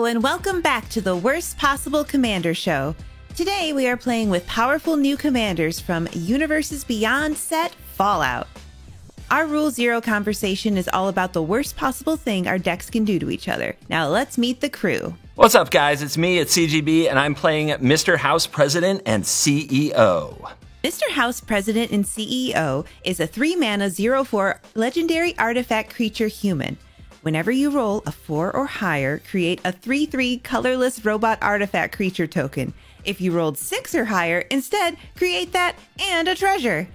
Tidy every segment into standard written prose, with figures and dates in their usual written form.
and welcome back to the Worst Possible Commander Show. Today we are playing with powerful new commanders from Universes Beyond set Fallout. Our Rule Zero conversation is all about the worst possible thing our decks can do to each other. Now let's meet the crew. What's up, guys? It's me at CGB, and I'm playing Mr. House President and CEO. Mr. House President and CEO is a 3-mana 0/4 legendary artifact creature human. Whenever you roll a 4 or higher, create a 3/3 colorless robot artifact creature token. If you rolled 6 or higher, instead, create that and a treasure.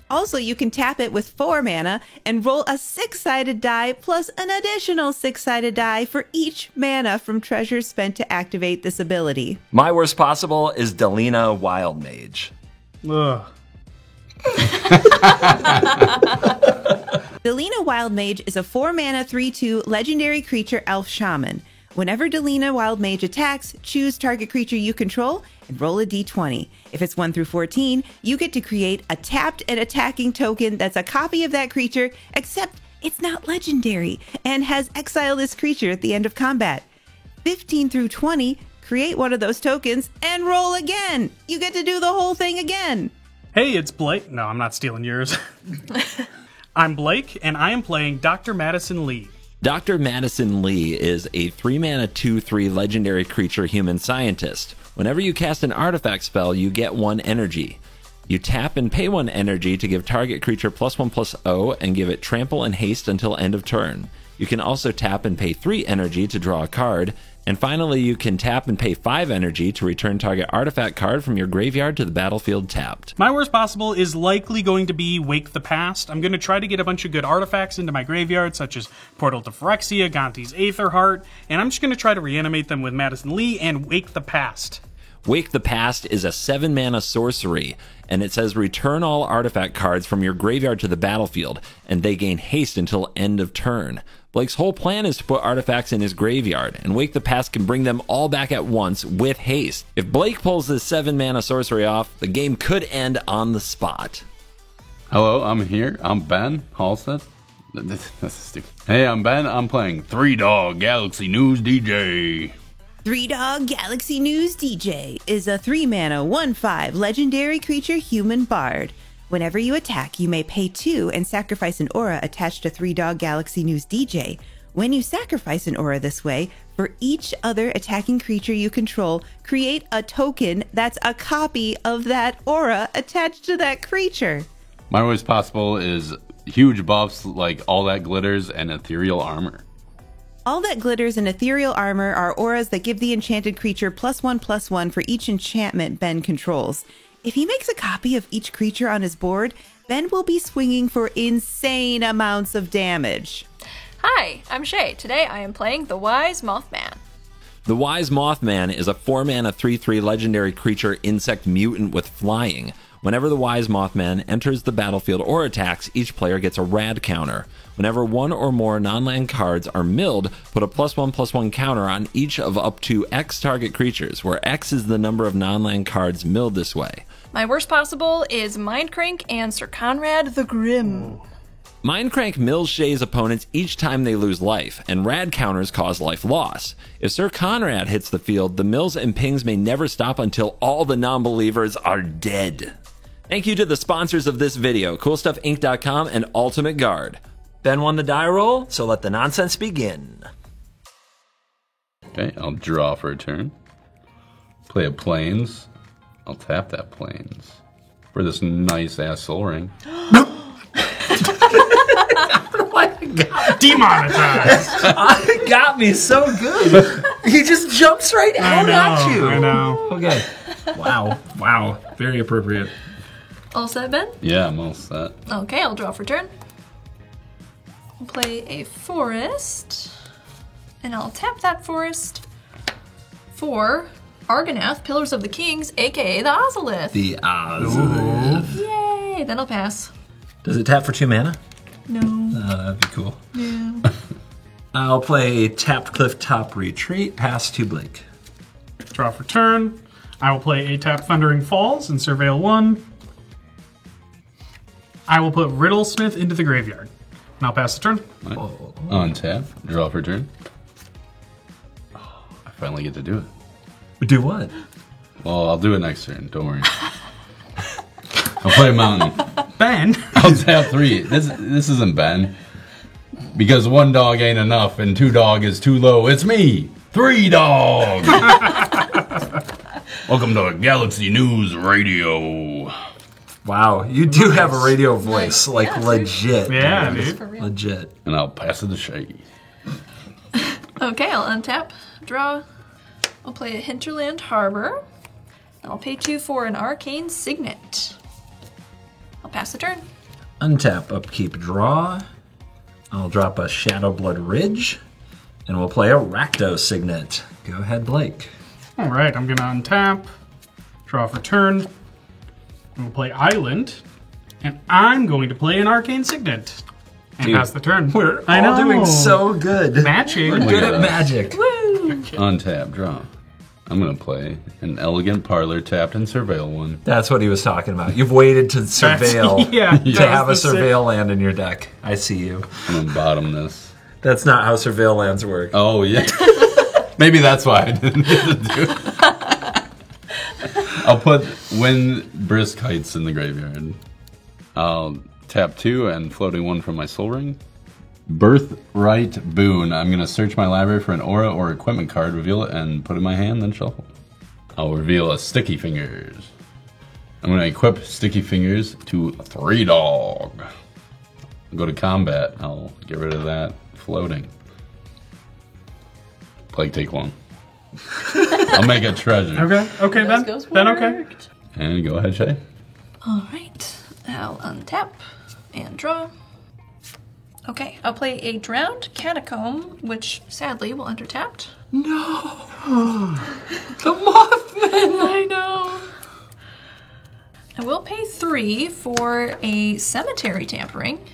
Also, you can tap it with 4 mana and roll a 6-sided die plus an additional 6-sided die for each mana from treasures spent to activate this ability. My worst possible is Delina Wildmage. Ugh. Delina Wildmage is a 4-mana 3/2 legendary creature elf shaman. Whenever Delina Wildmage attacks, choose target creature you control and roll a d20. If it's 1 through 14, you get to create a tapped and attacking token that's a copy of that creature, except it's not legendary and has exile this creature at the end of combat. 15 through 20, create one of those tokens and roll again. You get to do the whole thing again. Hey, it's Blake. No, I'm not stealing yours. I'm Blake, and I am playing Dr. Madison Lee. Dr. Madison Lee is a 3-mana 2/3 legendary creature human scientist. Whenever you cast an artifact spell, you get 1 energy. You tap and pay 1 energy to give target creature +1/+0 and give it trample and haste until end of turn. You can also tap and pay 3 energy to draw a card. And finally, you can tap and pay 5 energy to return target artifact card from your graveyard to the battlefield tapped. My worst possible is likely going to be Wake the Past. I'm going to try to get a bunch of good artifacts into my graveyard, such as Portal to Phyrexia, Gonti's Aetherheart, and I'm just going to try to reanimate them with Madison Lee and Wake the Past. Wake the Past is a 7-mana sorcery, and it says return all artifact cards from your graveyard to the battlefield, and they gain haste until end of turn. Blake's whole plan is to put artifacts in his graveyard, and Wake the Past can bring them all back at once with haste. If Blake pulls this 7-mana sorcery off, the game could end on the spot. Hello, I'm here. I'm Ben Halstead. That's stupid. Hey, I'm Ben. I'm playing 3-Dog Galaxy News DJ. 3-Dog Galaxy News DJ is a 3-mana 1/5 legendary creature human bard. Whenever you attack, you may pay 2 and sacrifice an aura attached to 3-Dog Galaxy News DJ. When you sacrifice an aura this way, for each other attacking creature you control, create a token that's a copy of that aura attached to that creature. My worst possible is huge buffs like All That Glitters and Ethereal Armor. All That Glitters and Ethereal Armor are auras that give the enchanted creature +1/+1 for each enchantment Ben controls. If he makes a copy of each creature on his board, Ben will be swinging for insane amounts of damage. Hi, I'm Shay. Today I am playing the Wise Mothman. The Wise Mothman is a 4-mana 3/3 legendary creature insect mutant with flying. Whenever the Wise Mothman enters the battlefield or attacks, each player gets a rad counter. Whenever 1 or more non-land cards are milled, put a +1/+1 counter on each of up to X target creatures, where X is the number of non-land cards milled this way. My worst possible is Mindcrank and Sir Conrad the Grim. Mindcrank mills Shay's opponents each time they lose life, and rad counters cause life loss. If Sir Conrad hits the field, the mills and pings may never stop until all the non-believers are dead. Thank you to the sponsors of this video, CoolStuffInc.com and Ultimate Guard. Ben won the die roll, so let the nonsense begin. Okay, I'll draw for a turn. Play a Plains. I'll tap that Plains for this nice-ass Soul Ring. Demonetized! It got me so good. He just jumps right out at you. I know. Okay. Wow. Very appropriate. All set, Ben? Yeah, I'm all set. Okay, I'll draw for turn. I'll play a forest. And I'll tap that forest for Argonath, Pillars of the Kings, aka the Ozolith. The Ozolith. Yay! Then I'll pass. Does it tap for 2 mana? No. That'd be cool. Yeah. I'll play Tapped Clifftop Retreat, pass to Blake. Draw for turn. I will play a tap Thundering Falls and Surveil 1. I will put Riddlesmith into the graveyard. And I'll pass the turn. Right. Untap. Draw for turn. finally get to do it. Do what? Well, I'll do it next turn. Don't worry. I'll play a mountain. Ben. I'll tap 3. This isn't Ben. Because 1 dog ain't enough and 2 dog is too low. It's me, 3 dog. Welcome to Galaxy News Radio. Wow, you do have a radio voice, like Yeah, legit. Yeah, dude. dude. For real. Legit. And I'll pass it to Shay. Okay, I'll untap, draw. I'll play a Hinterland Harbor. I'll pay 2 for an Arcane Signet. I'll pass the turn. Untap, upkeep, draw. I'll drop a Shadowblood Ridge, and we'll play a Rakdos Signet. Go ahead, Blake. All right, I'm gonna untap, draw for turn. I'm gonna play Island, and I'm going to play an Arcane Signet and Dude, pass the turn. We're I all know. doing so good. Matching. We're Look good at at us. magic. Woo! Untap, draw. I'm going to play an Elegant Parlor tapped and surveil one. That's what he was talking about. You've waited to surveil yeah, to that have a was the surveil land in your deck. I see you. I'm going to bottom this. That's not how surveil lands work. Oh, yeah. Maybe that's why I didn't get to do it. I'll put Wind Brisk Heights in the graveyard. I'll tap 2 and floating 1 from my Soul Ring. Birthright Boon. I'm going to search my library for an aura or equipment card, reveal it, and put it in my hand, then shuffle. I'll reveal a Sticky Fingers. I'm going to equip Sticky Fingers to 3 dog. Go to combat. I'll get rid of that floating. Plague take 1. I'll make a treasure. Okay, Ben. Goes Ben, okay. worked. And go ahead, Shay. All right, I'll untap and draw. Okay, I'll play a Drowned Catacomb, which sadly will enter tapped. The Mothman! I know. I will pay 3 for a Cemetery Tampering,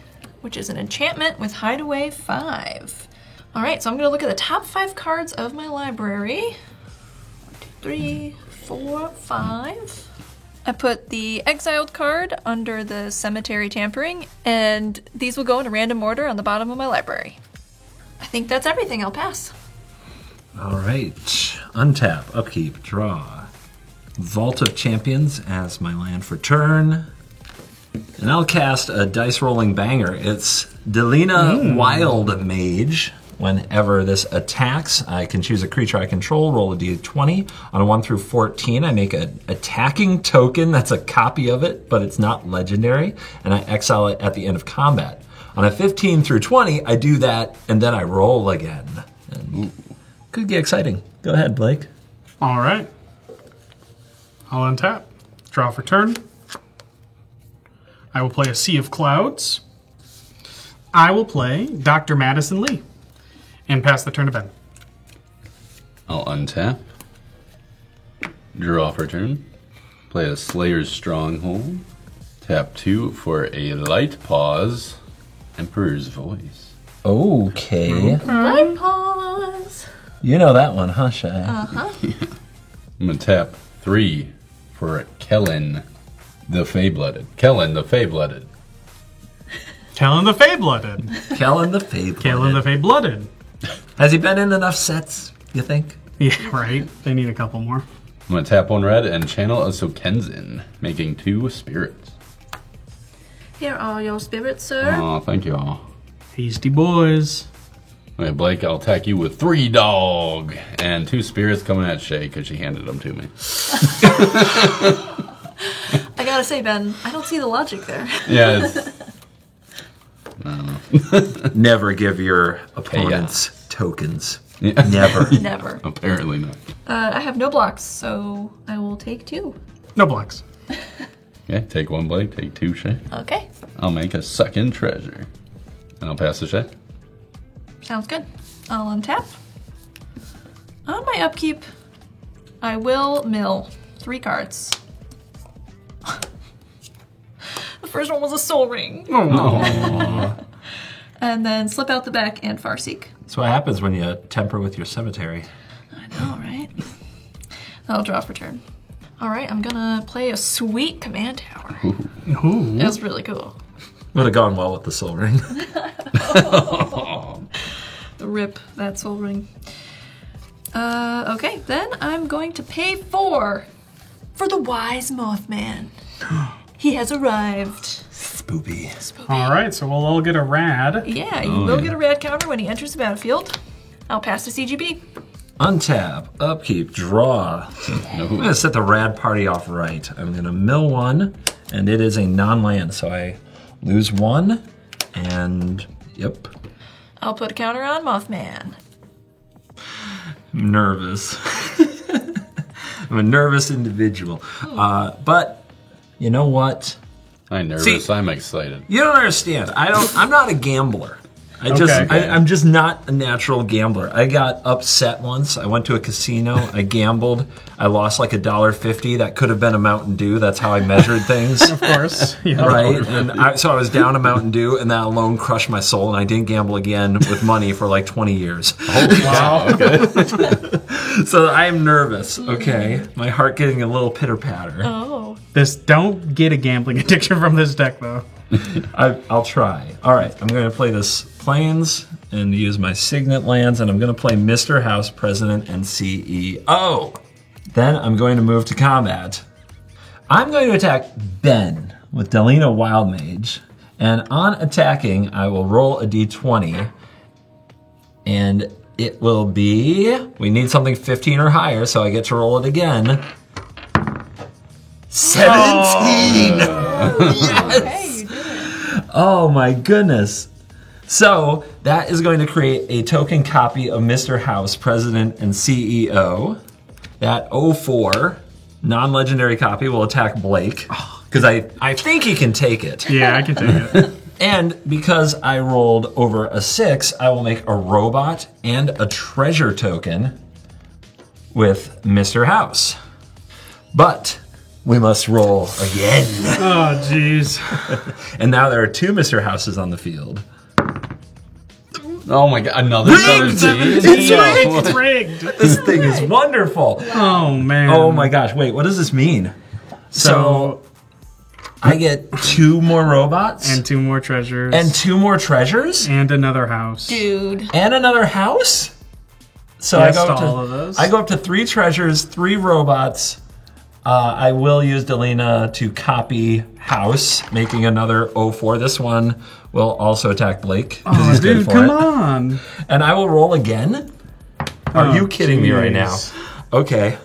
which is an enchantment with Hideaway 5. All right, so I'm going to look at the top 5 cards of my library. 1, 2, 3, 4, 5. I put the Exiled card under the Cemetery Tampering, and these will go in a random order on the bottom of my library. I think that's everything. I'll pass. All right. Untap, upkeep, draw. Vault of Champions as my land for turn. And I'll cast a dice rolling banger. It's Delina Wild Mage. Whenever this attacks, I can choose a creature I control, roll a d20. On a 1 through 14, I make an attacking token that's a copy of it, but it's not legendary, and I exile it at the end of combat. On a 15 through 20, I do that, and then I roll again. And could get exciting. Go ahead, Blake. All right. I'll untap, draw for turn. I will play a Sea of Clouds. I will play Dr. Madison Lee and pass the turn to Ben. I'll untap. Draw for turn. Play a Slayer's Stronghold. Tap 2 for a Light Pause. Emperor's Voice. Okay. Light pause. You know that one, huh, Shay? I'm going to tap 3 for Kellen the Fey-Blooded. Kellen the Fey-Blooded. Kellen the Fey-Blooded. Kellen the Fade. Kellen the Fey-Blooded. Has he been in enough sets, you think? Yeah, right. They need a couple more. I'm going to tap 1 red and channel a Sokenzin, making 2 spirits. Here are your spirits, sir. Oh, thank you all. Hasty boys. Okay, Blake, I'll attack you with 3 dog and 2 spirits coming at Shay because she handed them to me. I gotta say, Ben, I don't see the logic there. Yeah, it's, Never give your opponents tokens. Yeah. Never. Never. apparently not. I have no blocks, so I will take 2. No blocks. Okay, take 1 Blake, take 2 Shay. Okay, I'll make a second treasure. And I'll pass to Shay. sounds good. I'll untap. On my upkeep, I will mill 3 cards. The first one was a Soul Ring. And then slip out the back and Farseek. That's what happens when you temper with your cemetery. I know, right? I'll draw for turn. All right, I'm gonna play a sweet command tower. Ooh. It was really cool. Would have gone well with the Soul Ring. Rip that Soul Ring. Okay, then I'm going to pay 4 for the Wise Mothman. He has arrived. Spoopy. All right, so we'll all get a rad. Yeah, you will get a rad counter when he enters the battlefield. I'll pass to CGB. Untap, upkeep, draw. I'm going to set the rad party off right. I'm going to mill 1, and it is a non-land, so I lose 1, and yep. I'll put a counter on Mothman. I'm nervous. I'm a nervous individual. But you know what? I'm nervous. See, I'm excited. You don't understand. I'm not a gambler. Okay. I'm just not a natural gambler. I got upset once. I went to a casino. I gambled. I lost like $1.50. That could have been a Mountain Dew. That's how I measured things. Of course. Yeah. Right? And so I was down a Mountain Dew, and that alone crushed my soul, and I didn't gamble again with money for like 20 years. Wow. Okay. So I am nervous, okay? My heart getting a little pitter-patter. Oh. Don't get a gambling addiction from this deck, though. I'll try. All right, I'm going to play this Plains and use my Signet lands, and I'm going to play Mr. House, President, and CEO. Then I'm going to move to combat. I'm going to attack Ben with Delina Wildmage, and on attacking, I will roll a d20, and it will be... We need something 15 or higher, so I get to roll it again. 17! Yes! Hey, you did it. Oh my goodness. So that is going to create a token copy of Mr. House, President and CEO. That 04 non-legendary copy will attack Blake. Because I think he can take it. Yeah, I can take it. And because I rolled over a 6, I will make a robot and a treasure token with Mr. House. But we must roll again. Oh, jeez. And now there are 2 Mr. Houses on the field. Oh my god, another Rigged! 17? It's rigged. This thing is wonderful. Oh, man. Oh my gosh, wait, what does this mean? So, I get 2 more robots and 2 more treasures. and 2 more treasures And another house. Dude. and another house? So Yes, I go up to to all of those. I go up to 3 treasures, 3 robots. I will use Delina to copy House, making another 04. This one will also attack Blake. 'cause Oh, he's good dude, for come it. on. And I will roll again. Are Oh, you kidding me right now? jeez. Okay.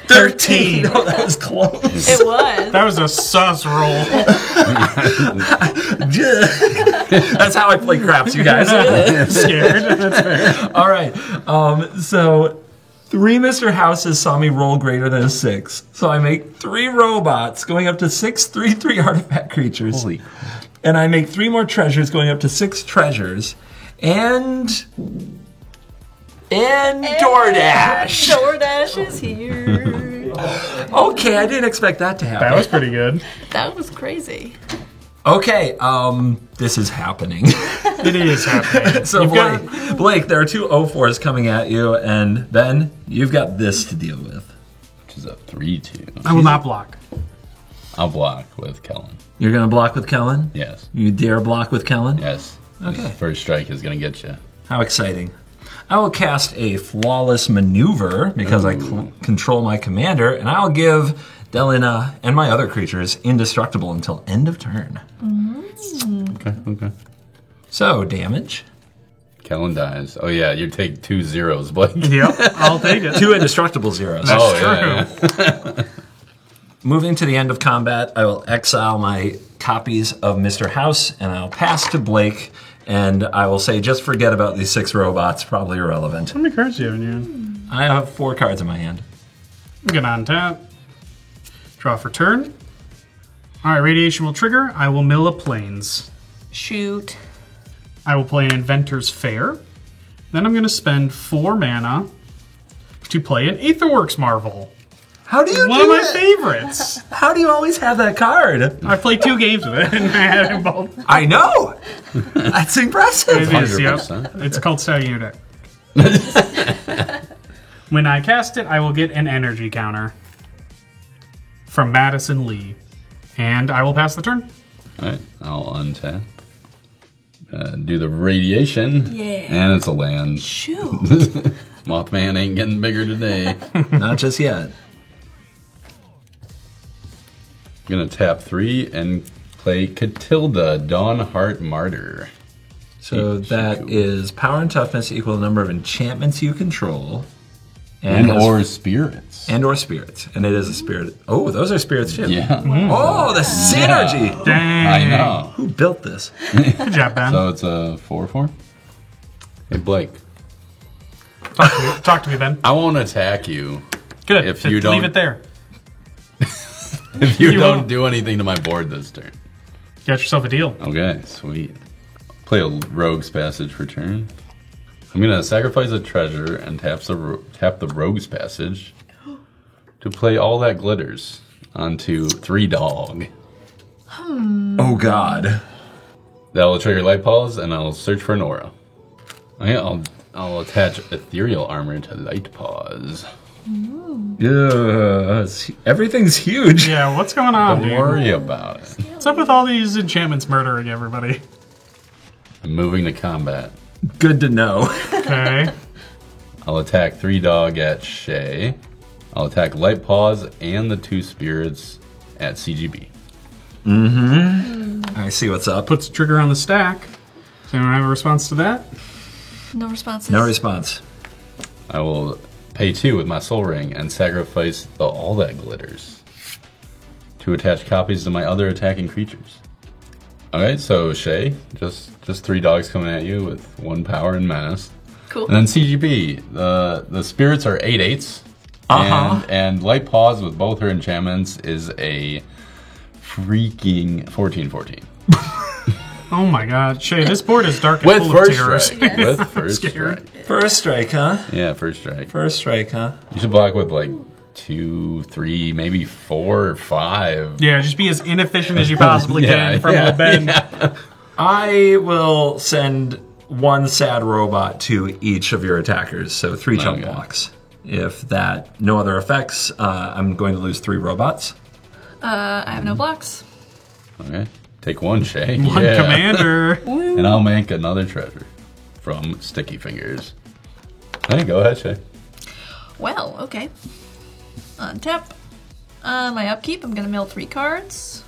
13. Oh, that was close. It was. That was a sus roll. That's how I play craps, you guys. Scared. That's fair. All right. So 3 Mr. Houses saw me roll greater than a 6. So I make 3 robots going up to 6 3/3 artifact creatures. Holy And I make 3 more treasures going up to 6 treasures. And DoorDash. DoorDash is here. Okay, I didn't expect that to happen. That was pretty good. That was crazy. Okay, this is happening. It is happening. So You've Blake, there are 2 04s coming at you, and Ben, you've got this to deal with. Which is a 3/2. I will not block. I'll block with Kellen. You're gonna block with Kellen? Yes. You dare block with Kellen? Yes. Okay. This first strike is going to get you. How exciting. I will cast a Flawless Maneuver because I control my commander, and I'll give Delina and my other creatures indestructible until end of turn. Okay. So, damage. Kellen dies. Oh yeah, you take 2 zeros, Blake. Yep, I'll take it. 2 indestructible zeros. That's Oh, true. yeah. Moving to the end of combat, I will exile my copies of Mr. House, and I'll pass to Blake, and I will say, just forget about these 6 robots, probably irrelevant. How many cards do you have in your hand? I have 4 cards in my hand. I'm gonna untap. Draw for turn. Alright, Radiation will trigger. I will mill a Plains. Shoot. I will play an Inventor's Fair. Then I'm gonna spend 4 mana to play an Aetherworks Marvel. How do you One do of my it? favorites. How do you always have that card? I've played 2 games with it, and I had them both. I know! That's impressive. It is, yep. 100%. It's called Cellular Deck. When I cast it, I will get an energy counter from Madison Lee. And I will pass the turn. Alright, I'll untap. Do the radiation. Yeah. And it's a land. Shoot. Mothman ain't getting bigger today. Not just yet. I'm gonna tap 3 and play Catilda, Dawnheart Martyr. So that is power and toughness equal the number of enchantments you control. And has- or spirits. And or spirits. And it is a spirit. Oh, those are spirits too. Yeah. Oh, the synergy. Dang. I know. Who built this? Good job, Ben. So it's a 4/4. Hey Blake, Talk to me, Ben. I won't attack you Good. If Just you don't- leave it there. if you You don't won't. do anything to my board this turn. Got yourself a deal. Okay, sweet. Play a Rogue's Passage for turn. I'm gonna sacrifice a treasure and tap the Rogue's Passage to play All That Glitters onto 3 dog. Oh, God. That'll trigger Light Paws, and I'll search for an aura. Okay, I'll attach Ethereal Armor to Light Paws. Yeah, everything's huge. Yeah, what's going on, Don't dude? worry about it. What's up with all these enchantments murdering everybody? I'm moving to combat. Good to know. Okay. I'll attack 3 dog at Shay. I'll attack Light Paws and the 2 spirits at CGB. I see what's up. Puts a trigger on the stack. Does anyone have a response to that? No responses. No response. I will pay 2 with my Soul Ring and sacrifice the All That Glitters to attach copies to my other attacking creatures. Alright, so Shay, just 3 dogs coming at you with 1 power and menace. Cool. And then CGB, the spirits are 8/8s. And Light Paws with both her enchantments is a freaking 14/14. Oh my god. Shay, this board is dark and With full of first terrors. strike. With first scared. strike. First strike, huh? Yeah, first strike. First strike, huh? You should block with like 2, 3, maybe 4 or 5. Yeah, just be as inefficient as you possibly can from the bend. I will send 1 sad robot to each of your attackers, so 3 jump Okay. blocks. If that, no other effects, I'm going to lose 3 robots. I have no blocks. Okay. Take 1, Shay. One Yeah. commander. And I'll make another treasure from Sticky Fingers. Hey, go ahead, Shay. Well, okay. Untap. On my upkeep, I'm gonna mill 3 cards.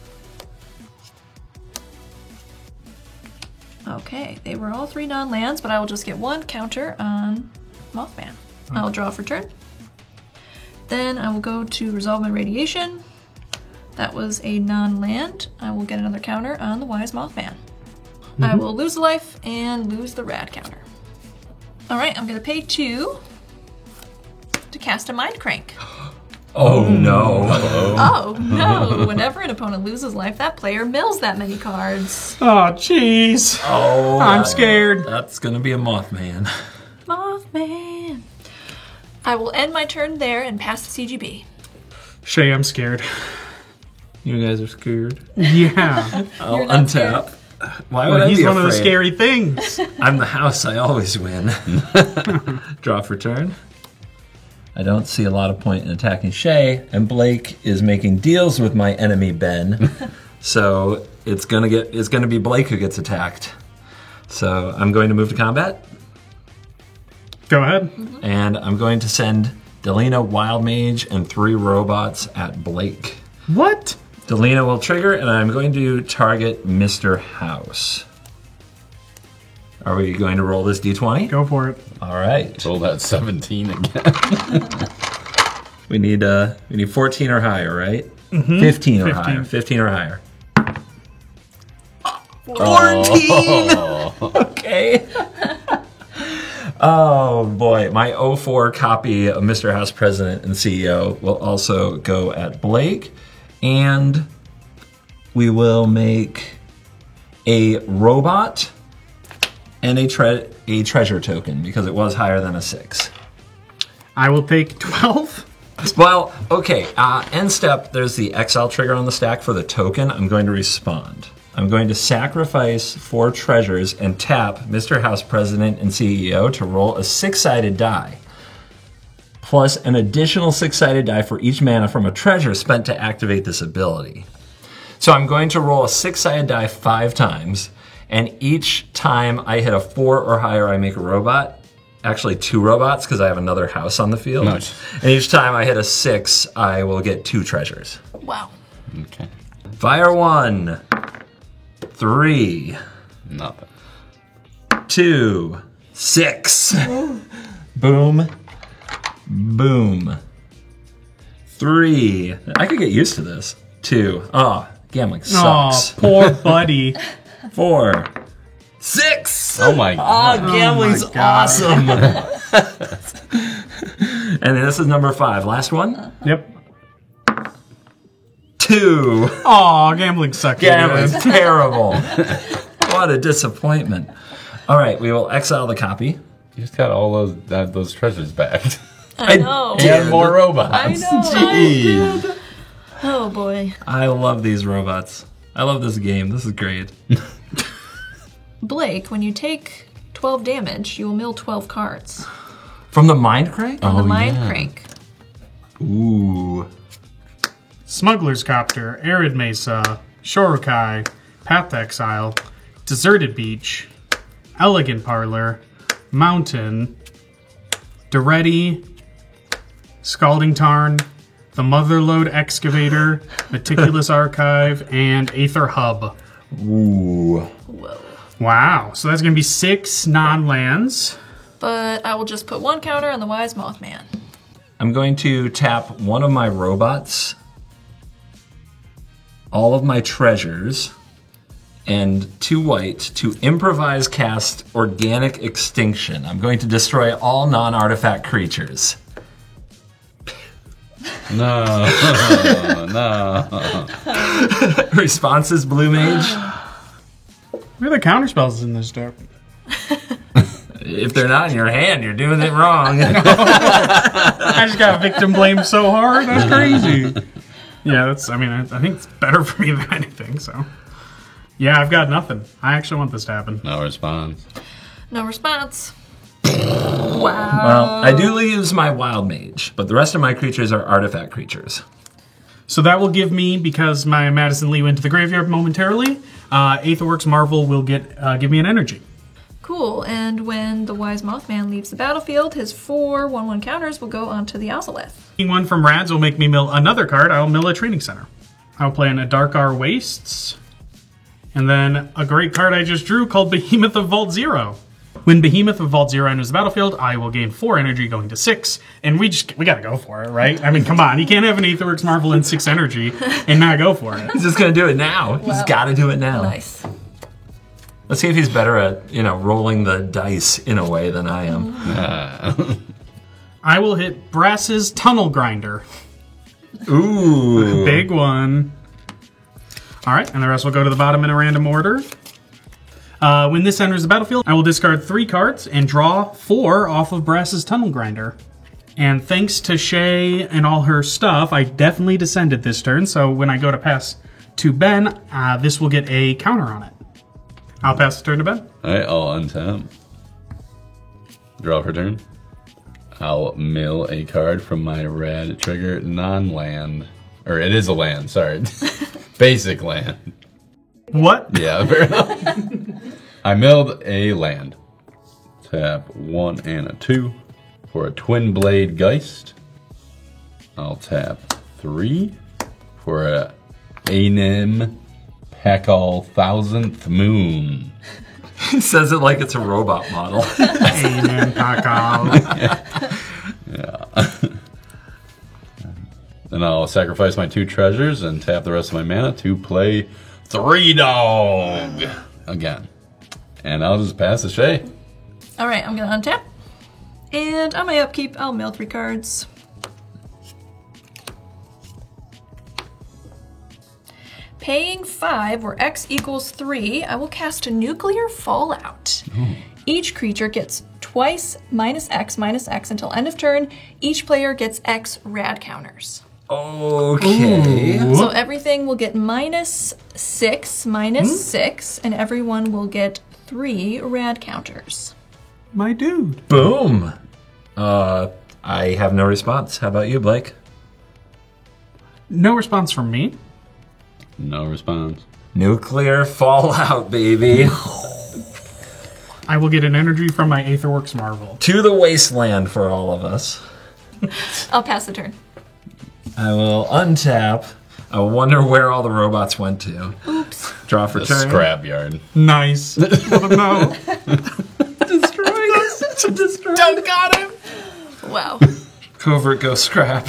Okay, they were all 3 non-lands, but I will just get 1 counter on Mothman. I will draw for turn. Then I will go to Resolve my Radiation. That was a non-land. I will get another counter on the Wise Mothman. I will lose a life and lose the Rad counter. Alright, I'm gonna pay 2 to cast a Mind Crank. Oh no. Oh no! Whenever an opponent loses life, that player mills that many cards. Oh, jeez. Oh, I'm scared. That's gonna be a Mothman. Mothman. I will end my turn there and pass the CGB. Shay, I'm scared. You guys are scared? Yeah. I'll You're not untap. Why would Well, I he's be one of the afraid? scary things. I'm the house, I always win. Draw for turn. I don't see a lot of point in attacking Shay, and Blake is making deals with my enemy Ben. So it's gonna be Blake who gets attacked. So I'm going to move to combat, Go ahead. and I'm going to send Delina, Wild Mage, and 3 robots at Blake. What? Delina will trigger, and I'm going to target Mr. House. Are we going to roll this d20? Go for it. All right. Roll that 17 again. We need 14 or higher, right? 15 or 15. higher. 15 or higher. 14. Okay. Oh boy, my 04 copy of Mr. House President and CEO will also go at Blake, and we will make a robot and a treasure token because it was higher than a 6. I will take 12. Well, okay, end step, there's the exile trigger on the stack for the token. I'm going to respond. I'm going to sacrifice 4 treasures and tap Mr. House President and CEO to roll a 6-sided die, plus an additional 6-sided die for each mana from a treasure spent to activate this ability. So I'm going to roll a 6-sided die 5 times, And each time I hit a 4 or higher, I make a robot. Actually, 2 robots, because I have another house on the field. Nice. And each time I hit a 6, I will get 2 treasures. Wow. Okay. Fire 1, 3, Nothing. 2, 6. Boom. Boom. 3. I could get used to this. 2. Oh, gambling sucks. Oh, poor buddy. 4, 6. Oh my god. Oh, gambling's my God. awesome. And then this is number 5. Last one. Yep. 2. Oh, gambling sucks. Gambling's terrible. What a disappointment. All right, we will exile the copy. You just got all those treasures back. I know. And more robots. I know. Jeez. Oh boy. I love these robots. I love this game. This is great. Blake, when you take 12 damage, you will mill 12 cards. From the Mind Crank? On the Mind Crank. Ooh. Smuggler's Copter, Arid Mesa, Shorukai, Path to Exile, Deserted Beach, Elegant Parlor, Mountain, Duretti, Scalding Tarn, the Motherlode Excavator, Meticulous Archive, and Aether Hub. Ooh. Whoa. Wow, so that's going to be 6 non-lands. But I will just put 1 counter on the Wise Mothman. I'm going to tap one of my robots, all of my treasures, and 2 white to improvise cast Organic Extinction. I'm going to destroy all non-artifact creatures. No. No. Response is Blue Mage. Where are the counterspells in this deck? If they're not in your hand, you're doing it wrong. I just got victim blamed so hard. That's crazy. Yeah, I think it's better for me than anything, so. Yeah, I've got nothing. I actually want this to happen. No response. No response. Wow. Well, I do use my Wild Mage, but the rest of my creatures are artifact creatures. So that will give me, because my Madison Lee went to the graveyard momentarily, Aetherworks Marvel will give me an energy. Cool, and when the Wise Mothman leaves the battlefield, his 4 1/1 counters will go onto the Ozolith. One from Rads will make me mill another card. I'll mill a Training Center. I'll play in a Darkar Wastes. And then a great card I just drew called Behemoth of Vault Zero. When Behemoth of Vault Zero enters the battlefield, I will gain 4 energy going to 6. And we gotta go for it, right? I mean, come on. You can't have an Aetherworks Marvel in 6 energy and not go for it. He's just going to do it now. He's got to do it now. Nice. Let's see if he's better at, rolling the dice in a way than I am. I will hit Brass's Tunnel Grinder. Ooh. Big one. All right, and the rest will go to the bottom in a random order. When this enters the battlefield, I will discard 3 cards and draw 4 off of Brass's Tunnel Grinder. And thanks to Shay and all her stuff, I definitely descended this turn, so when I go to pass to Ben, this will get a counter on it. I'll pass the turn to Ben. Alright, I'll untap. Draw for turn. I'll mill a card from my red trigger non-land. Or it is a land, sorry. Basic land. What? Yeah, fair enough. I milled a land. Tap 1 and a 2 for a Twin Blade Geist. I'll tap 3 for a Anim Pakal 1000th Moon. He says it like it's a robot model. Amen, Pakal. Then I'll sacrifice my 2 treasures and tap the rest of my mana to play 3 Dog again. And I'll just pass the Shay. Alright, I'm gonna untap. And on my upkeep, I'll mill 3 cards. Paying 5, where X equals 3, I will cast a Nuclear Fallout. Each creature gets twice -X until end of turn. Each player gets X rad counters. Okay. So everything will get -6, and everyone will get 3 rad counters. My dude. Boom. I have no response. How about you, Blake? No response from me. No response. Nuclear fallout, baby. I will get an energy from my Aetherworks Marvel. To the wasteland for all of us. I'll pass the turn. I will untap. I wonder where all the robots went to. Oops. Draw for The turn. scrapyard. Nice. Well, no. Don't got him. Wow. Covert go scrap.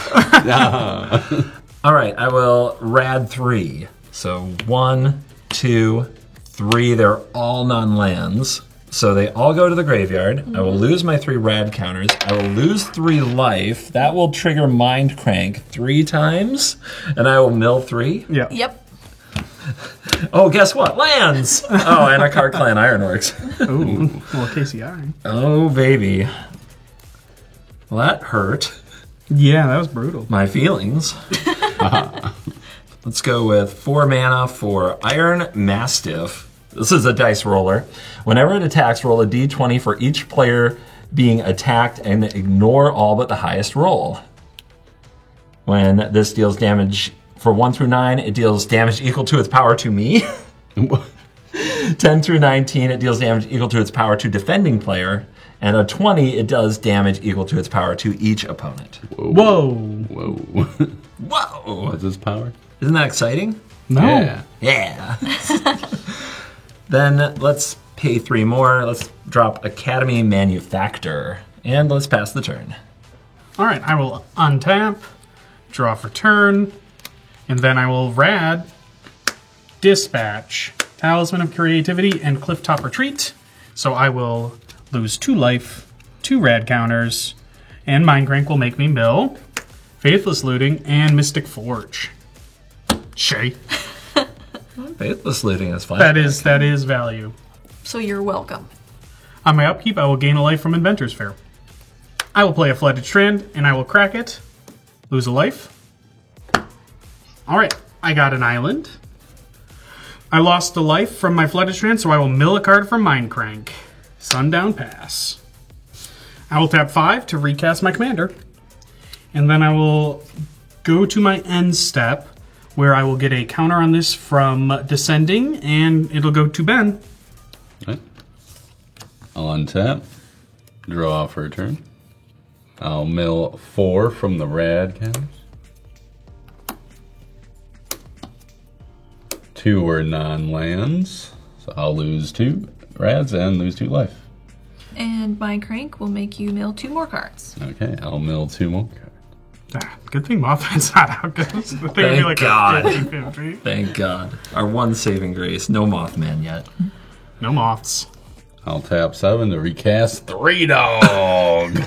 All right, I will rad 3. So 1, 2, 3. They're all non-lands. So they all go to the graveyard. I will lose my 3 rad counters. I will lose 3 life. That will trigger Mind Crank 3 times. And I will mill 3. Yeah. Yep. Oh, guess what? Lands! Oh, and a Card Clan Ironworks. Ooh. Well, KCI. Oh, baby. Well, that hurt Yeah, that was brutal. my feelings. Let's go with 4 mana for Iron Mastiff. This is a dice roller. Whenever it attacks, roll a d20 for each player being attacked and ignore all but the highest roll. When this deals damage for 1 through 9, it deals damage equal to its power to me. 10 through 19, it deals damage equal to its power to defending player. And a 20, it does damage equal to its power to each opponent. Whoa. Whoa. Whoa! What's his power? Isn't that exciting? No. Yeah. Yeah. Then let's pay 3 more. Let's drop Academy Manufactor. And let's pass the turn. All right, I will untap, draw for turn, and then I will rad Dispatch, Talisman of Creativity, and Clifftop Retreat. So I will lose 2 life, 2 rad counters, and Mind Crank will make me mill, Faithless Looting, and Mystic Forge. Shay. Faithless Looting is fine. That is value. So you're welcome. On my upkeep, I will gain a life from Inventor's Fair. I will play a Flooded Strand, and I will crack it, lose a life. All right, I got an island. I lost a life from my Flooded Strand, so I will mill a card from Mind Crank. Sundown Pass. I will tap 5 to recast my commander. And then I will go to my end step, where I will get a counter on this from Descending, and it'll go to Ben. Okay. I'll untap. Draw for a turn. I'll mill 4 from the rad counters. 2 were non-lands, so I'll lose 2 rads and lose 2 life. And Mind Crank will make you mill 2 more cards. Okay, I'll mill 2 more cards. Ah, good thing Mothman's not out, guys. The thing would be Thank like God. a 50-50. Thank God. Our one saving grace. No Mothman yet. No moths. I'll tap 7 to recast 3 Dog.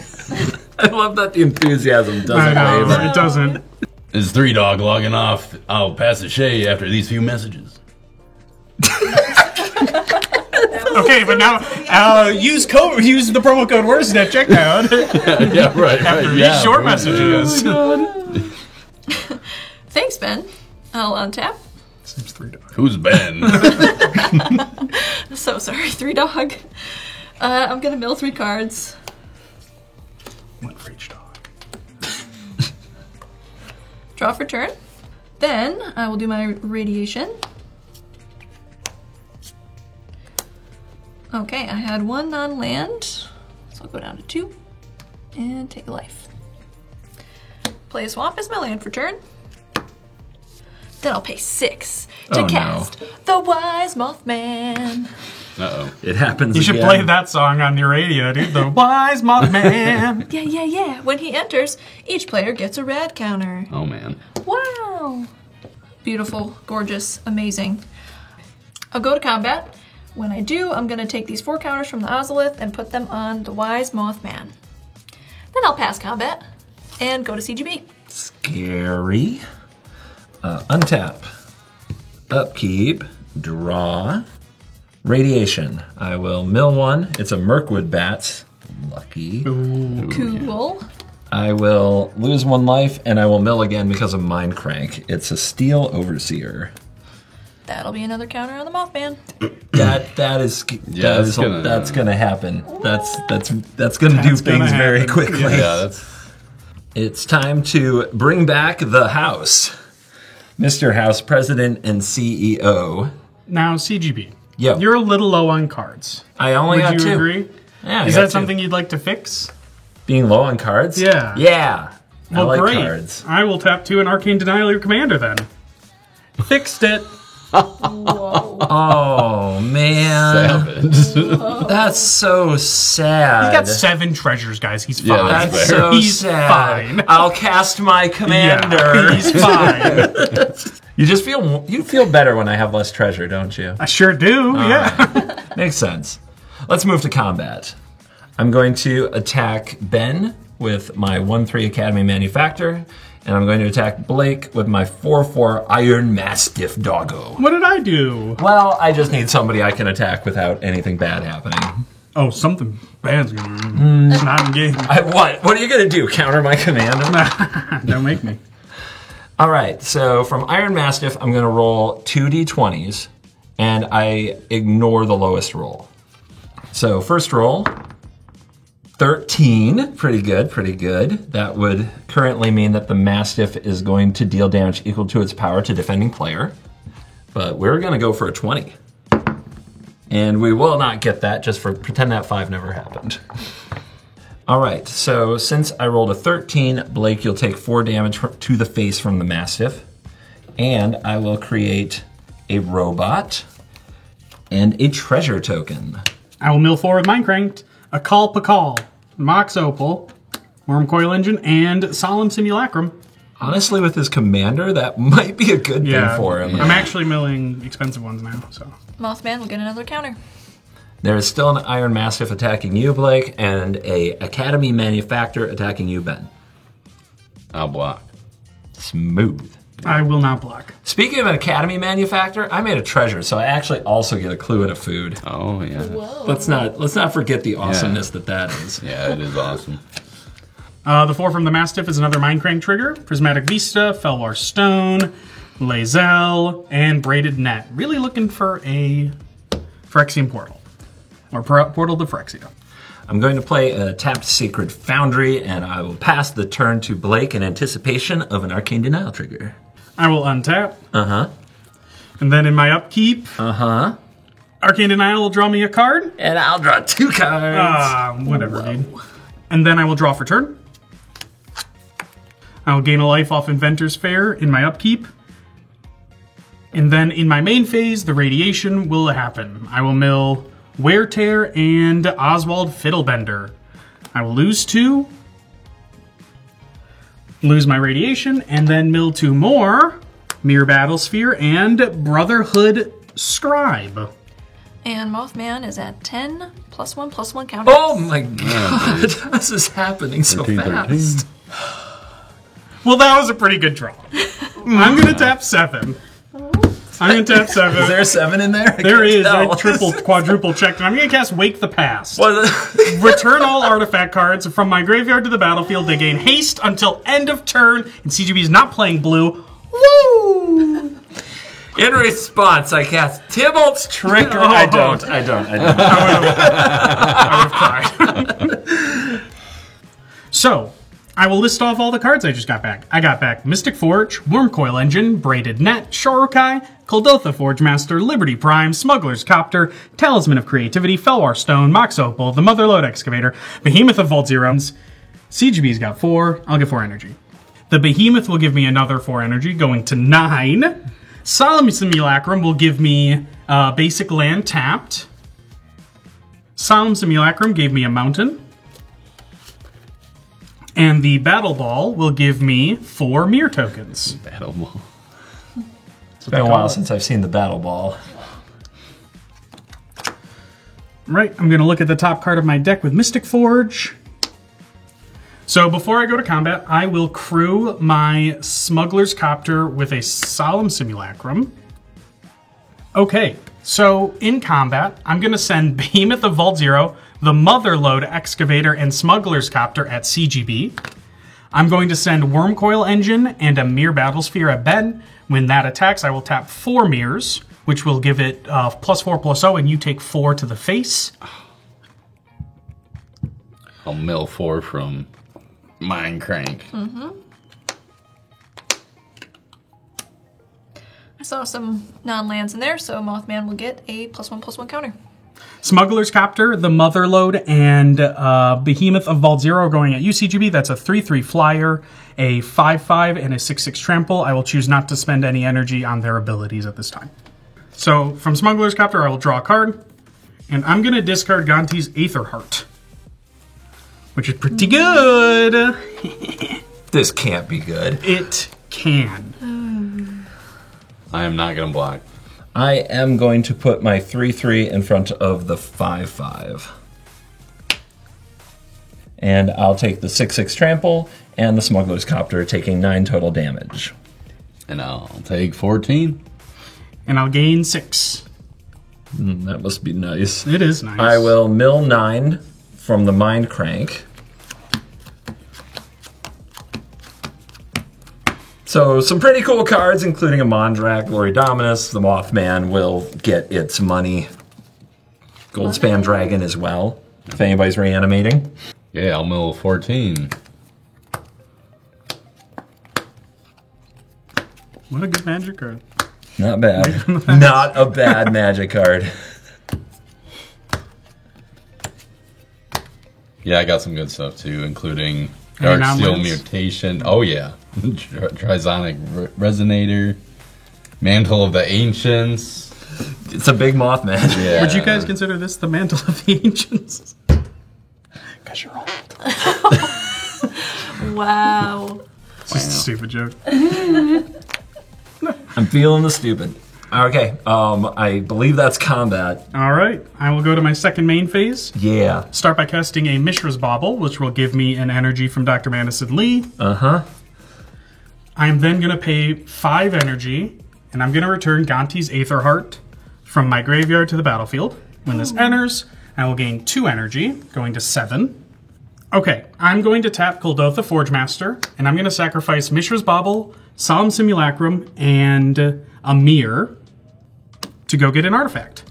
I love that the enthusiasm I doesn't know, waver. it doesn't. Is 3 Dog logging off? I'll pass the Shay after these few messages. Okay, but now use the promo code WORST at checkout Yeah, right. after yeah, these short right. messages. Thanks, Ben. I'll untap. Seems 3 dollars. Who's Ben? So sorry, 3 dog. I'm gonna mill 3 cards. One for each dog. Draw for turn. Then I will do my radiation. Okay, I had 1 non-land, so I'll go down to 2 and take a life. Play a swamp as my land for turn. Then I'll pay 6 to Oh, no. cast the Wise Mothman. Uh-oh. It happens You should again. play that song on your radio, dude. The Wise Mothman. Yeah. When he enters, each player gets a rad counter. Oh, man. Wow. Beautiful, gorgeous, amazing. I'll go to combat. When I do, I'm going to take these 4 counters from the Ozolith and put them on the Wise Mothman. Then I'll pass combat and go to CGB. Scary. Untap. Upkeep. Draw. Radiation. I will mill 1. It's a Mirkwood Bats. Lucky. Cool. I will lose 1 life, and I will mill again because of Mind Crank. It's a Steel Overseer. That'll be another counter on the Mothman. That's gonna happen. That's gonna do That's gonna things very happen. quickly. Yeah, that's... It's time to bring back the house. Mr. House President and CEO, Now, CGB. Yo. You're a little low on cards. I only Would got you 2. agree? Yeah, I Is got that 2. something you'd like to fix? Being low on cards? Yeah. Yeah. I like Great. cards. I will tap 2 and Arcane Denial your commander then. Fixed it. Whoa. Oh, man. Savage. That's so sad. He's got 7 treasures, guys. He's fine. Yeah, That's That's so He's sad. fine. I'll cast my commander. Yeah, he's fine. You just feel better when I have less treasure, don't you? I sure do, yeah. Makes sense. Let's move to combat. I'm going to attack Ben with my 1/3 Academy Manufactor, and I'm going to attack Blake with my 4/4 Iron Mastiff Doggo. What did I do? Well, I just need somebody I can attack without anything bad happening. Oh, something bad's going on. It's not in game. What? What are you going to do? Counter my commander? Don't make me. All right, so from Iron Mastiff, I'm going to roll 2d20s, and I ignore the lowest roll. So first roll, 13. Pretty good, pretty good. That would currently mean that the Mastiff is going to deal damage equal to its power to defending player. But we're going to go for a 20. And we will not get that, just for pretend that 5 never happened. All right, so since I rolled a 13, Blake, you'll take 4 damage to the face from the Mastiff. And I will create a robot and a treasure token. I will mill 4 with Minecranked, a Call Pakal, Mox Opal, Worm Coil Engine, and Solemn Simulacrum. Honestly, with his commander, that might be a good thing for him. I'm actually milling expensive ones now, so. Mothman will get another counter. There is still an Iron Mastiff attacking you, Blake, and a Academy Manufactor attacking you, Ben. I'll block. Smooth. I will not block. Speaking of an Academy Manufactor, I made a treasure, so I actually also get a clue and a food. Oh, yeah. Whoa. Let's not forget the awesomeness that is. Yeah, it is awesome. The 4 from the Mastiff is another Minecrank trigger, Prismatic Vista, Felwar Stone, Lae'zel, and Braided Net. Really looking for a Phyrexian Portal. Or Portal to Phyrexia. I'm going to play a tapped Sacred Foundry, and I will pass the turn to Blake in anticipation of an Arcane Denial trigger. I will untap. Uh-huh. And then in my upkeep, Uh-huh. Arcane Denial will draw me a card. And I'll draw 2 cards. Whatever, dude. And then I will draw for turn. I will gain a life off Inventor's Fair in my upkeep. And then in my main phase, the radiation will happen. I will mill Wear Tear and Oswald Fiddlebender. I will lose 2. Lose my radiation, and then mill 2 more. Mirror Battlesphere and Brotherhood Scribe. And Mothman is at 10, +1/+1 counter. Oh my god, this is happening so 13, fast. Well, that was a pretty good draw. I'm going to tap 7. I'm going to tap 7. Is there a 7 in there? There is. I No. quadruple checked. And I'm going to cast Wake the Past. What? Return all artifact cards from my graveyard to the battlefield. They gain haste until end of turn. And CGB is not playing blue. Woo! In response, I cast Tybalt's Trickery. Oh. I don't. I would have cried. So, I will list off all the cards I just got back. I got back Mystic Forge, Worm Coil Engine, Braided Net, Shorukai, Kuldotha Forge Master, Liberty Prime, Smuggler's Copter, Talisman of Creativity, Felwar Stone, Mox Opal, the Motherlode Excavator, Behemoth of Vault Zeroes. CGB's got 4. I'll get 4 energy. The Behemoth will give me another 4 energy, going to 9. Solemn Simulacrum will give me basic land tapped. Solemn Simulacrum gave me a mountain. And the Battle Ball will give me 4 mirror tokens. Battle Ball. It's been a while since I've seen the Battle Ball. Right, I'm going to look at the top card of my deck with Mystic Forge. So before I go to combat, I will crew my Smuggler's Copter with a Solemn Simulacrum. Okay, so in combat, I'm going to send Behemoth of Vault Zero, the Motherlode Excavator, and Smuggler's Copter at CGB. I'm going to send Worm Coil Engine and a Mirror Battlesphere at Ben. When that attacks, I will tap 4 mirrors, which will give it +4/+0, and you take 4 to the face. I'll mill 4 from Minecrank. I saw some non-lands in there, so Mothman will get a +1/+1 counter. Smuggler's Copter, the Motherlode, and Behemoth of Vault Zero going at UCGB. That's a 3/3 flyer, a 5/5, and a 6/6 trample. I will choose not to spend any energy on their abilities at this time. So from Smuggler's Copter, I will draw a card, and I'm going to discard Gonti's Aetherheart, which is pretty good. This can't be good. It can. I am not gonna block. I am going to put my 3/3 in front of the 5/5. And I'll take the 6/6 trample and the Smuggler's Copter, taking 9 total damage. And I'll take 14. And I'll gain 6. That must be nice. It is nice. I will mill 9 from the Mind Crank. So some pretty cool cards, including a Mondrak, Glory Dominus. The Mothman will get its money. Goldspan Dragon as well, if anybody's reanimating. Yeah, I'll mill 14. What a good magic card. Not bad. Not a bad magic card. Yeah, I got some good stuff too, including Any Dark Steel non-lands? Mutation. Oh yeah, Trisonic Resonator, Mantle of the Ancients. It's a big Mothman. Yeah. Would you guys consider this the Mantle of the Ancients? Because you're old. Wow. It's just a stupid joke. I'm feeling the stupid. Okay, I believe that's combat. All right, I will go to my second main phase. Yeah. Start by casting a Mishra's Bauble, which will give me an energy from Dr. Madison Lee. Uh-huh. I'm then going to pay 5 energy, and I'm going to return Gonti's Aetherheart from my graveyard to the battlefield. When this enters, I will gain 2 energy, going to 7. Okay, I'm going to tap Kuldotha Forgemaster, and I'm going to sacrifice Mishra's Bauble, Solemn Simulacrum, and a Mirror to go get an artifact.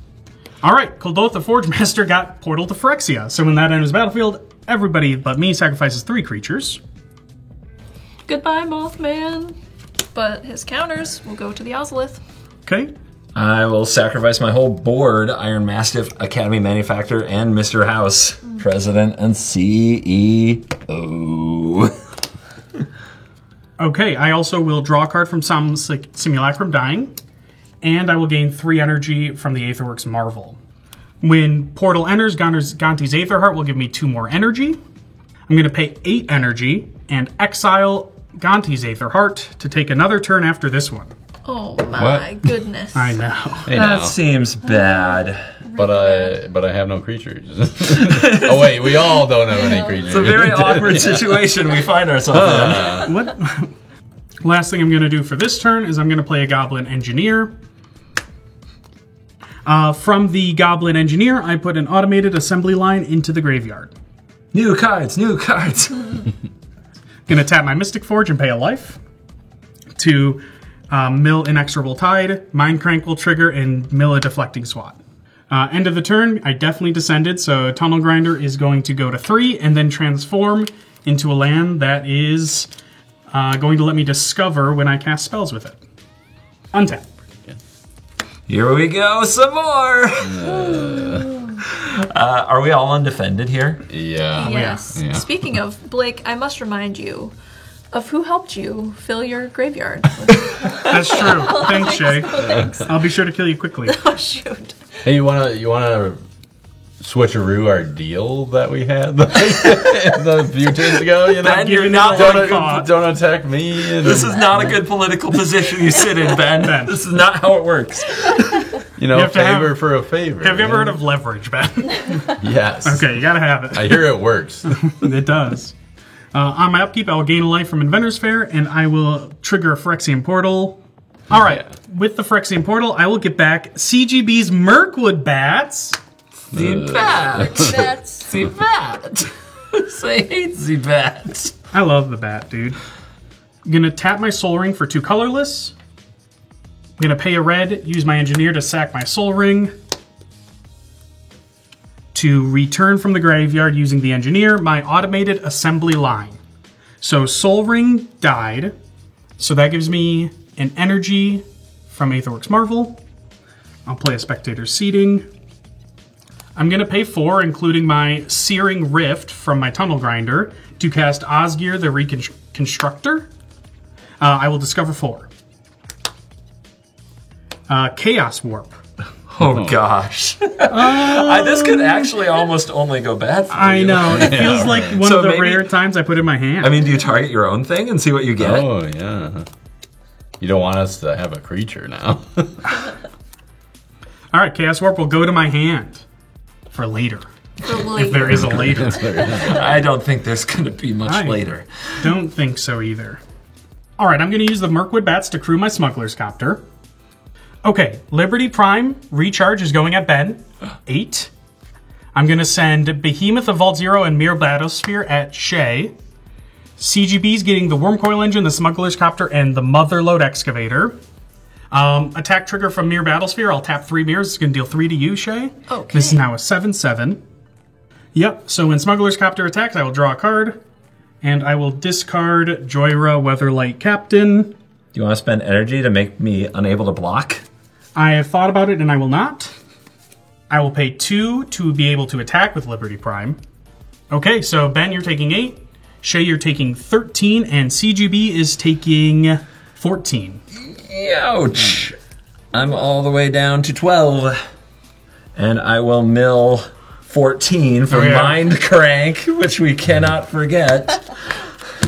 All right, Kuldotha Forgemaster got Portal to Phyrexia, so when that enters the battlefield, everybody but me sacrifices 3 creatures. Goodbye, Mothman. But his counters will go to the Ozolith. Okay, I will sacrifice my whole board, Iron Mastiff, Academy Manufacturer, and Mr. House, President and CEO. Okay, I also will draw a card from some Simulacrum Dying, and I will gain 3 energy from the Aetherworks Marvel. When Portal enters, Gonti's Aetherheart will give me 2 more energy. I'm going to pay 8 energy and exile Gonti's Aetherheart to take another turn after this one. Oh my goodness. I know. Hey, That now. seems bad. But I have no creatures. Oh wait, we all don't have any creatures. It's a very awkward situation we find ourselves in. What? Last thing I'm going to do for this turn is I'm going to play a Goblin Engineer. From the Goblin Engineer, I put an automated assembly line into the graveyard. New cards, new cards. Gonna tap my Mystic Forge and pay a life to mill Inexorable Tide. Mind Crank will trigger and mill a Deflecting Swat. End of the turn, I definitely descended, so Tunnel Grinder is going to go to 3 and then transform into a land that is going to let me discover when I cast spells with it. Untap. Here we go, some more. Are we all undefended here? Yeah. Yes. Yeah. Speaking of, Blake, I must remind you of who helped you fill your graveyard. That's true. Thanks, Shay. Thanks. I'll be sure to kill you quickly. Oh, shoot. Hey, you wanna switcheroo our deal that we had a few turns ago? You know, Ben, you're not don't attack me. And, This is not a good political position you sit in, Ben. Ben. This is not how it works. you know, You have to favor have- for a favor. Have you ever heard of leverage, Ben? Yes. Okay, you gotta have it. I hear it works. It does. On my upkeep, I will gain a life from Inventor's Fair, and I will trigger a Phyrexian Portal. All right, with the Phyrexian Portal, I will get back CGB's Mirkwood Bats. The bat. That's The bat. Say hate the bat. I love the bat, dude. I'm gonna tap my Soul Ring for 2 colorless. I'm gonna pay a red, use my Engineer to sack my Soul Ring. To return from the graveyard using the Engineer, my automated assembly line. So Soul Ring died, so that gives me an energy from Aetherworks Marvel. I'll play a Spectator Seating. I'm going to pay 4, including my Searing Rift from my Tunnel Grinder, to cast Osgir the Reconstructor. I will discover 4. Chaos Warp. Oh gosh. This could actually almost only go bad for you. I know. It feels like one of the maybe- rare times I put in my hand. I mean, do you target your own thing and see what you get? Oh, yeah. You don't want us to have a creature now. All right, Chaos Warp will go to my hand for later. If there is a later. I don't think there's going to be much I later. Don't think so either. All right, I'm going to use the Mirkwood Bats to crew my Smuggler's Copter. Okay, Liberty Prime recharge is going at Ben. 8. I'm going to send Behemoth of Vault Zero and Mirror Battlesphere at Shay. CGB's getting the Wormcoil Engine, the Smuggler's Copter, and the Motherlode Excavator. Attack trigger from Mirror Battlesphere. I'll tap 3 mirrors. It's going to deal 3 to you, Shay. Okay. This is now a 7/7. Yep, so when Smuggler's Copter attacks, I will draw a card. And I will discard Joyra Weatherlight Captain. Do you want to spend energy to make me unable to block? I have thought about it and I will not. I will pay 2 to be able to attack with Liberty Prime. Okay, so Ben, you're taking 8. Shay, you're taking 13. And CGB is taking 14. Ouch. I'm all the way down to 12. And I will mill 14 for Mind Crank, which we cannot forget.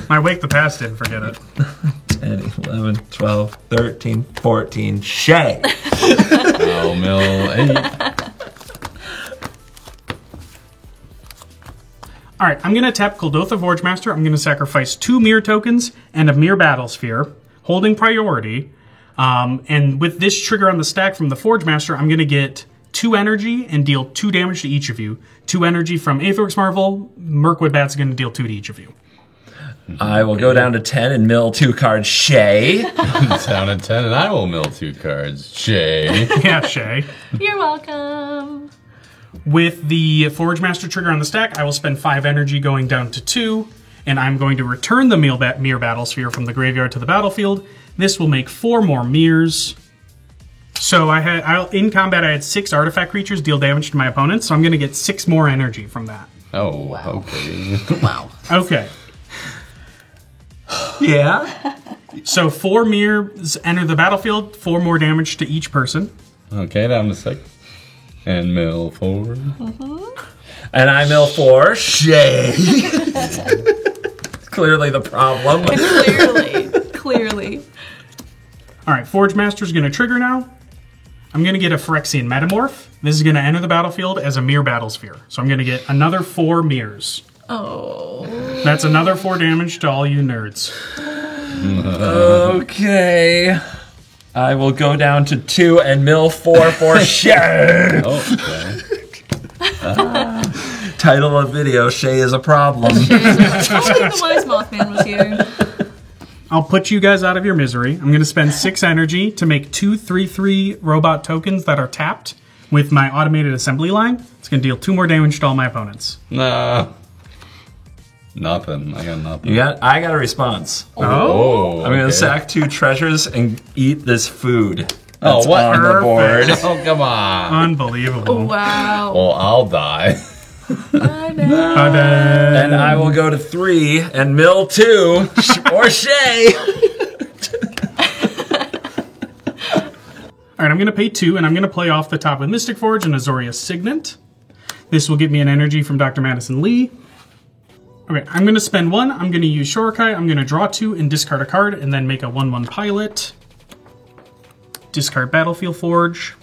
My Wake the Past didn't forget it. 10, 11, 12, 13, 14. Shay. Oh, mill 8. All right, I'm going to tap Kuldotha Forgemaster. I'm going to sacrifice 2 mirror tokens and a mirror battle sphere, holding priority. And with this trigger on the stack from the Forgemaster, I'm going to get 2 energy and deal 2 damage to each of you. 2 energy from Aetherworks Marvel. Mirkwood Bat's going to deal 2 to each of you. I will go down to 10 and mill 2 cards. Shay. Down at 10, and I will mill 2 cards. Shay. Yeah, Shay. You're welcome. With the Forgemaster trigger on the stack, I will spend 5 energy going down to 2, and I'm going to return the Mirror Battle Sphere from the graveyard to the battlefield. This will make 4 more mirrors. So in combat, I had 6 artifact creatures deal damage to my opponents, so I'm going to get 6 more energy from that. Oh, okay. Wow. Okay. Yeah? So 4 mirrors enter the battlefield, 4 more damage to each person. Okay, down to 6. And mill 4. And I mill 4. Shay. Clearly the problem. Clearly. All right, Forgemaster's going to trigger now. I'm going to get a Phyrexian Metamorph. This is going to enter the battlefield as a Mirror Battle Sphere. So I'm going to get another 4 mirrors. Oh. That's another 4 damage to all you nerds. Okay. I will go down to 2 and mill 4 for Shay. Oh, okay. Title of video, Shay is a problem. Only the Wise Mothman was here. I'll put you guys out of your misery. I'm going to spend 6 energy to make 2 3/3 robot tokens that are tapped with my automated assembly line. It's going to deal 2 more damage to all my opponents. Nah. Nothing. I got nothing. I got a response. Oh, I'm going to sack 2 treasures and eat this food. Oh, That's what? on the board. Oh, come on. Unbelievable. Wow. Well, I'll die. I bet. And I will go to 3 and mill 2 or Shay. All right, I'm going to pay 2, and I'm going to play off the top with Mystic Forge and Azorius Signet. This will give me an energy from Dr. Madison Lee. Okay, I'm going to spend 1. I'm going to use Shorokai. I'm going to draw 2 and discard a card, and then make a 1/1 pilot. Discard Battlefield Forge.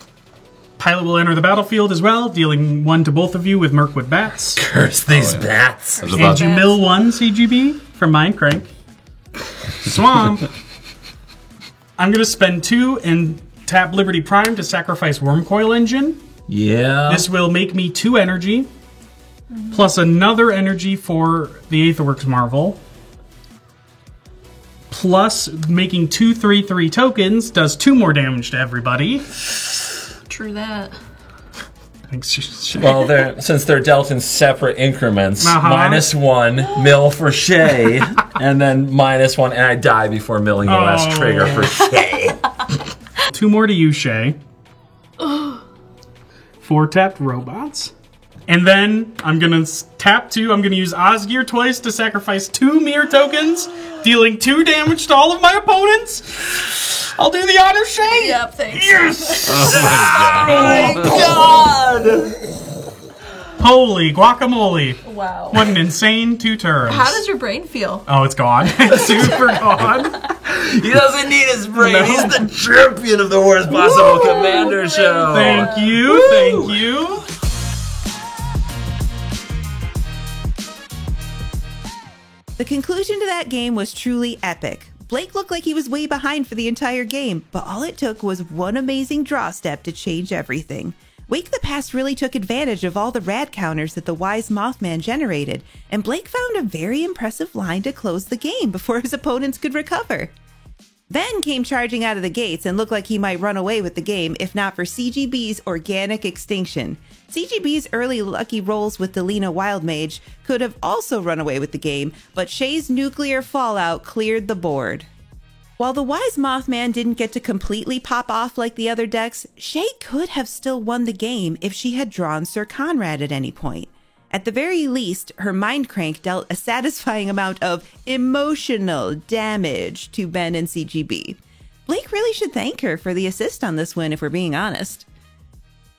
Pilot will enter the battlefield as well, dealing 1 to both of you with Mirkwood Bats. Curse these bats. I was And about you mill 1 CGB from Mind Crank. Swamp. I'm going to spend 2 and tap Liberty Prime to sacrifice Wormcoil Engine. Yeah. This will make me 2 energy, plus another energy for the Aetherworks Marvel. Plus, making 2 3/3 tokens does 2 more damage to everybody. True that. Thanks. Well, since they're dealt in separate increments, -1 mill for Shay, and then -1, and I die before milling the last trigger for Shay. 2 more to you, Shay. 4 tapped robots. And then I'm going to tap 2. I'm going to use Osgear twice to sacrifice 2 mirror tokens, dealing 2 damage to all of my opponents. I'll do the honor, Shay. Yep, thanks. Yes! Oh my god! Holy guacamole. Wow. What an insane 2 turns. How does your brain feel? Oh, it's gone. It's super gone. He doesn't need his brain. No. He's the champion of the worst possible commander show. Thank you. Thank you. The conclusion to that game was truly epic. Blake looked like he was way behind for the entire game, but all it took was one amazing draw step to change everything. Wake the Past really took advantage of all the rad counters that the Wise Mothman generated, and Blake found a very impressive line to close the game before his opponents could recover. Then came charging out of the gates and looked like he might run away with the game if not for CGB's Organic Extinction. CGB's early lucky rolls with Delina Wildmage could have also run away with the game, but Shay's Nuclear Fallout cleared the board. While the Wise Mothman didn't get to completely pop off like the other decks, Shay could have still won the game if she had drawn Sir Conrad at any point. At the very least, her Mind Crank dealt a satisfying amount of emotional damage to Ben and CGB. Blake really should thank her for the assist on this win if we're being honest.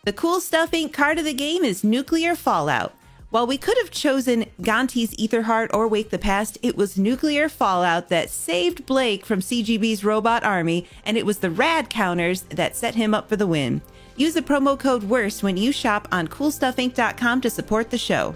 The Cool Stuff Inc. card of the game is Nuclear Fallout. While we could have chosen Gonti's Aetherheart or Wake the Past, it was Nuclear Fallout that saved Blake from CGB's robot army, and it was the rad counters that set him up for the win. Use the promo code WORST when you shop on CoolStuffInc.com to support the show.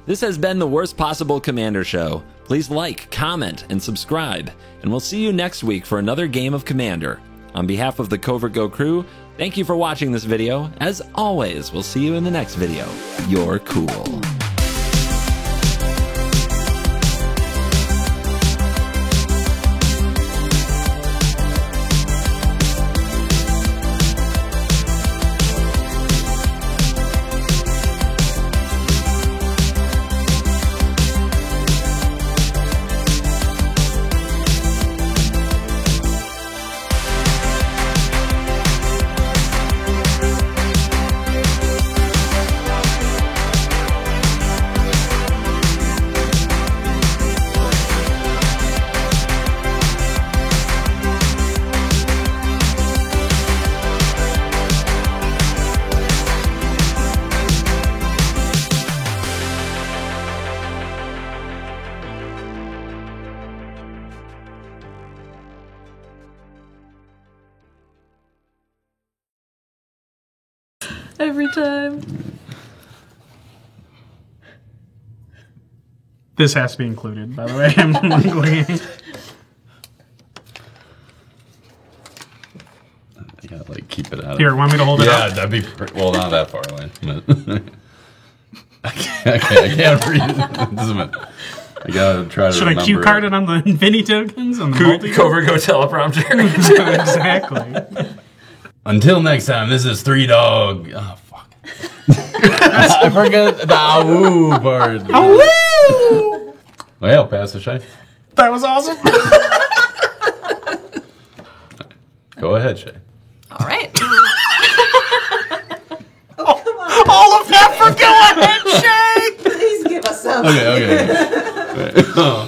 This has been the Worst Possible Commander Show. Please like, comment, and subscribe, and we'll see you next week for another game of Commander. On behalf of the Covert Go crew, thank you for watching this video. As always, we'll see you in the next video. You're cool. Every time. This has to be included, by the way. I'm looking. You gotta like keep it out. Here, want me to hold it Yeah, up? that'd be well, not that far away. But I can't read it. Doesn't matter. I gotta try to. Should I cue card it on the Infinity tokens on the multi? Covert Go teleprompter. Exactly. Until next time, this is 3 Dog. Oh fuck! I forgot the awoo part. Woo! Well, I'll pass the Shay. That was awesome. Go ahead, Shay. All right. All of that for Go Ahead, Shay! Please give us some. Okay.